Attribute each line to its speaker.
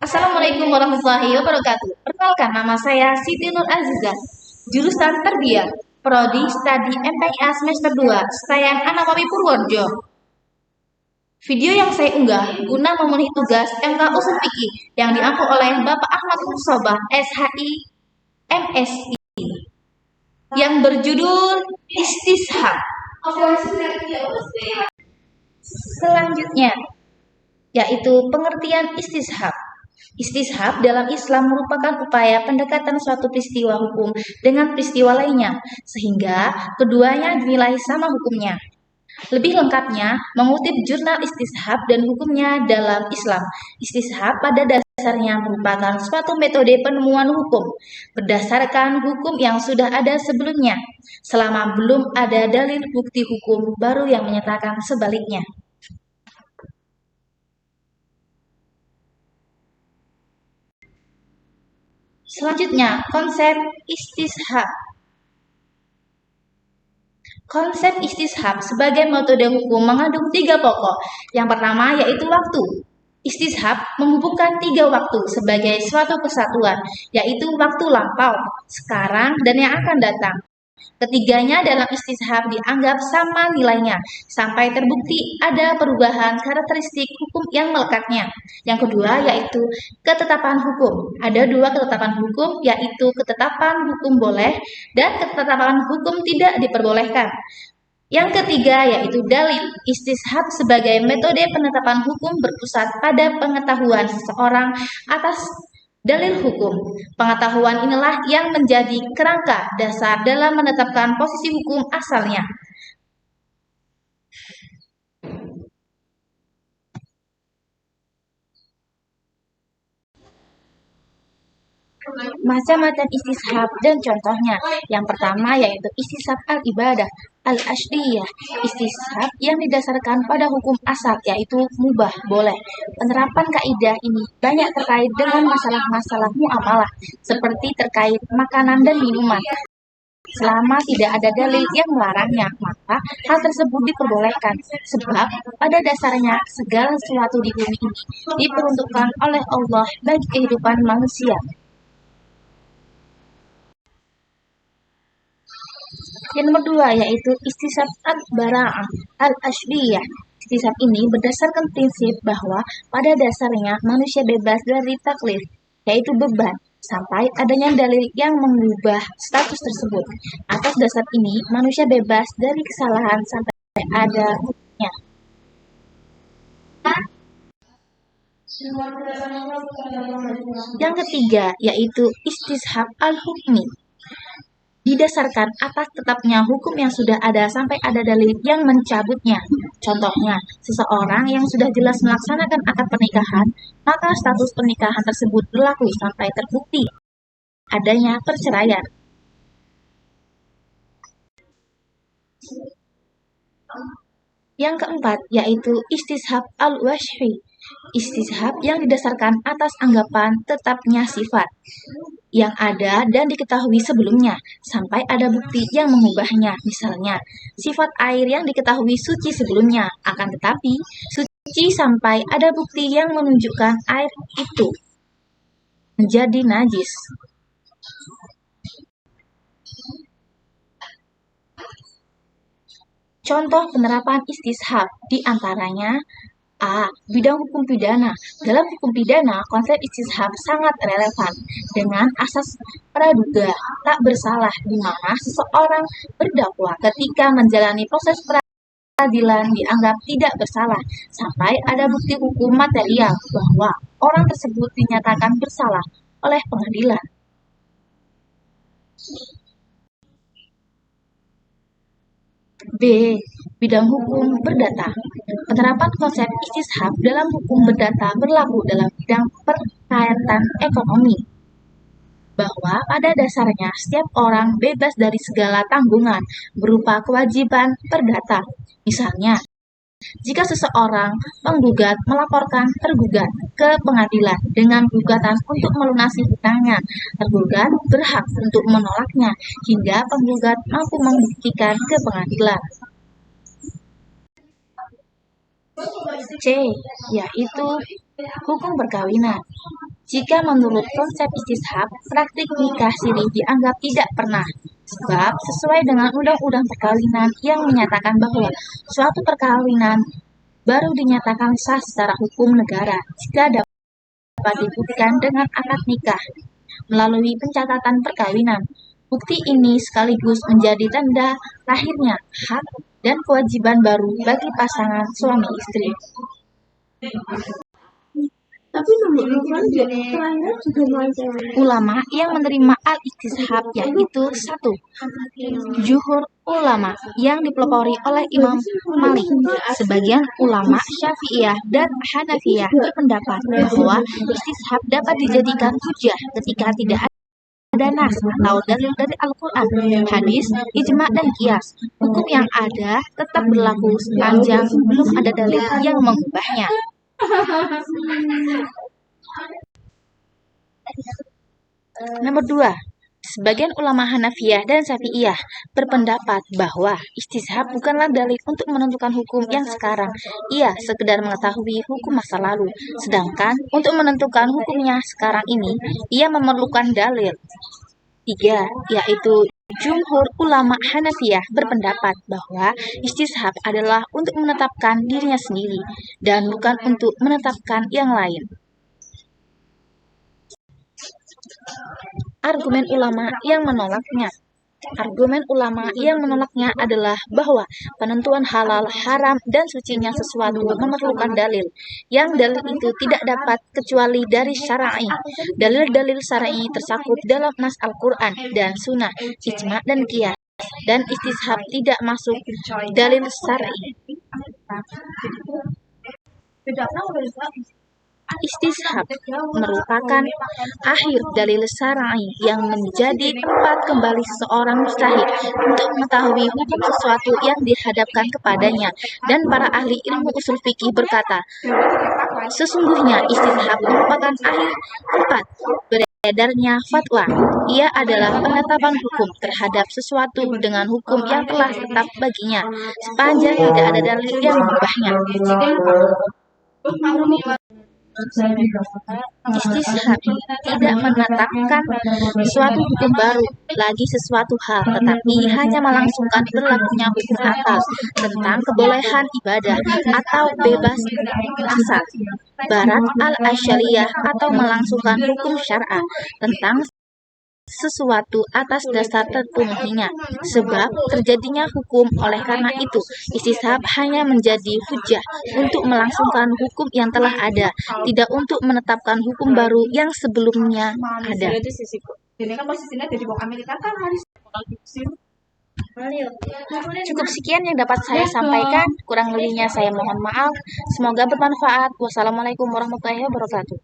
Speaker 1: Assalamualaikum warahmatullahi wabarakatuh. Perkenalkan, nama saya Siti Nur Azizah, jurusan Tarbiyah, Prodi Studi MPA semester 2, Stayan Anatomi Purworejo. Video yang saya unggah guna memenuhi tugas MK Usul Fikih yang diampu oleh Bapak Ahmad Musobah, SHI, MSI, yang berjudul Istishab. Selanjutnya, yaitu pengertian istishab. Istishab dalam Islam merupakan upaya pendekatan suatu peristiwa hukum dengan peristiwa lainnya, sehingga keduanya dinilai sama hukumnya. Lebih lengkapnya, mengutip jurnal istishab dan hukumnya dalam Islam. Istishab pada dasarnya merupakan suatu metode penemuan hukum berdasarkan hukum yang sudah ada sebelumnya, selama belum ada dalil bukti hukum baru yang menyatakan sebaliknya. Selanjutnya, konsep istishab. Konsep istishab sebagai metode hukum mengandung 3 pokok. Yang pertama yaitu waktu. Istishab menghubungkan 3 waktu sebagai suatu kesatuan, yaitu waktu lampau, sekarang, dan yang akan datang. Ketiganya dalam istishab dianggap sama nilainya, sampai terbukti ada perubahan karakteristik hukum yang melekatnya. Yang kedua yaitu ketetapan hukum. Ada 2 ketetapan hukum, yaitu ketetapan hukum boleh dan ketetapan hukum tidak diperbolehkan. Yang ketiga yaitu dalil. Istishab sebagai metode penetapan hukum berpusat pada pengetahuan seseorang atas dalil hukum. Pengetahuan inilah yang menjadi kerangka dasar dalam menetapkan posisi hukum asalnya. Macam-macam istishab dan contohnya. Yang pertama yaitu istishab al-ibadah, al-ashriyah, istishab yang didasarkan pada hukum asal yaitu mubah, boleh. Penerapan kaidah ini banyak terkait dengan masalah-masalah muamalah seperti terkait makanan dan minuman. Selama tidak ada dalil yang melarangnya, maka hal tersebut diperbolehkan. Sebab pada dasarnya segala sesuatu di bumi ini diperuntukkan oleh Allah bagi kehidupan manusia. Yang nomor 2 yaitu istishab al-bara'ah, al-ashriyah. Istishab ini berdasarkan prinsip bahwa pada dasarnya manusia bebas dari taklif, yaitu beban, sampai adanya dalil yang mengubah status tersebut. Atas dasar ini, manusia bebas dari kesalahan sampai ada hukumnya. Yang ketiga yaitu istishab al-hukmi. Didasarkan atas tetapnya hukum yang sudah ada sampai ada dalil yang mencabutnya. Contohnya, seseorang yang sudah jelas melaksanakan akad pernikahan, maka status pernikahan tersebut berlaku sampai terbukti adanya perceraian. Yang keempat yaitu istishab al-washhi. Istishab yang didasarkan atas anggapan tetapnya sifat yang ada dan diketahui sebelumnya, sampai ada bukti yang mengubahnya. Misalnya, sifat air yang diketahui suci sebelumnya, akan tetapi suci sampai ada bukti yang menunjukkan air itu menjadi najis. Contoh penerapan istishab di antaranya A. Bidang hukum pidana. Dalam hukum pidana, konsep istishab sangat relevan dengan asas praduga tak bersalah, di mana seseorang berdakwa ketika menjalani proses peradilan dianggap tidak bersalah sampai ada bukti hukum material bahwa orang tersebut dinyatakan bersalah oleh pengadilan. B. Bidang hukum perdata. Penerapan konsep istishab dalam hukum perdata berlaku dalam bidang perkayaan ekonomi, bahwa pada dasarnya setiap orang bebas dari segala tanggungan berupa kewajiban perdata. Misalnya, jika seseorang penggugat melaporkan tergugat ke pengadilan dengan gugatan untuk melunasi hutangnya, tergugat berhak untuk menolaknya hingga penggugat mampu membuktikan ke pengadilan. C. Yaitu hukum perkawinan. Jika menurut konsep istishab, praktik nikah siri dianggap tidak pernah. Sebab sesuai dengan undang-undang perkawinan yang menyatakan bahwa suatu perkawinan baru dinyatakan sah secara hukum negara jika dapat dibuktikan dengan akad nikah melalui pencatatan perkawinan. Bukti ini sekaligus menjadi tanda lahirnya hak dan kewajiban baru bagi pasangan suami istri.
Speaker 2: Tapi
Speaker 1: Ulama yang menerima al-istishab yaitu 1. Jumhur ulama yang dipelopori oleh Imam Malik. Sebagian ulama Syafi'iyah dan Hanafiyah berpendapat bahwa istishab dapat dijadikan hujjah ketika tidak ada nas atau dalil dari Al-Quran, hadis, ijma, dan qiyas. Hukum yang ada tetap berlaku sepanjang belum ada dalil yang mengubahnya. Nomor 2. Sebagian ulama Hanafiyah dan Syafi'iyah berpendapat bahwa istishab bukanlah dalil untuk menentukan hukum yang sekarang. Ia sekedar mengetahui hukum masa lalu. Sedangkan untuk menentukan hukumnya sekarang ini, ia memerlukan dalil. 3. Yaitu jumhur ulama Hanafiyah berpendapat bahwa istishab adalah untuk menetapkan dirinya sendiri dan bukan untuk menetapkan yang lain. Argumen ulama yang menolaknya. Argumen ulama yang menolaknya adalah bahwa penentuan halal, haram, dan sucinya sesuatu memerlukan dalil, yang dalil itu tidak dapat kecuali dari syar'i. Dalil-dalil syar'i tersakup dalam nas Al-Quran dan sunnah, ijma, dan qiyas, dan istishab tidak masuk dalil syar'i. Istishab merupakan akhir dalil syar'i yang menjadi tempat kembali seseorang mujtahid untuk mengetahui hukum sesuatu yang dihadapkan kepadanya. Dan para ahli ilmu usul fikih berkata, sesungguhnya istishab merupakan akhir tempat beredarnya fatwa. Ia adalah penetapan hukum terhadap sesuatu dengan hukum yang telah tetap baginya, sepanjang tidak ada dalil yang mengubahnya. Istishab tidak menetapkan suatu hukum baru lagi sesuatu hal, tetapi hanya melangsungkan berlakunya hukum asal tentang kebolehan ibadah atau bebas asal barat al-asyariyah, atau melangsungkan hukum syar'a tentang sesuatu atas dasar terpenuhinya sebab terjadinya hukum. Oleh karena itu, istishab hanya menjadi hujjah untuk melangsungkan hukum yang telah ada, tidak untuk menetapkan hukum baru yang sebelumnya ada. Cukup sekian yang dapat saya sampaikan, kurang lebihnya saya mohon maaf. Semoga bermanfaat. Wassalamualaikum warahmatullahi wabarakatuh.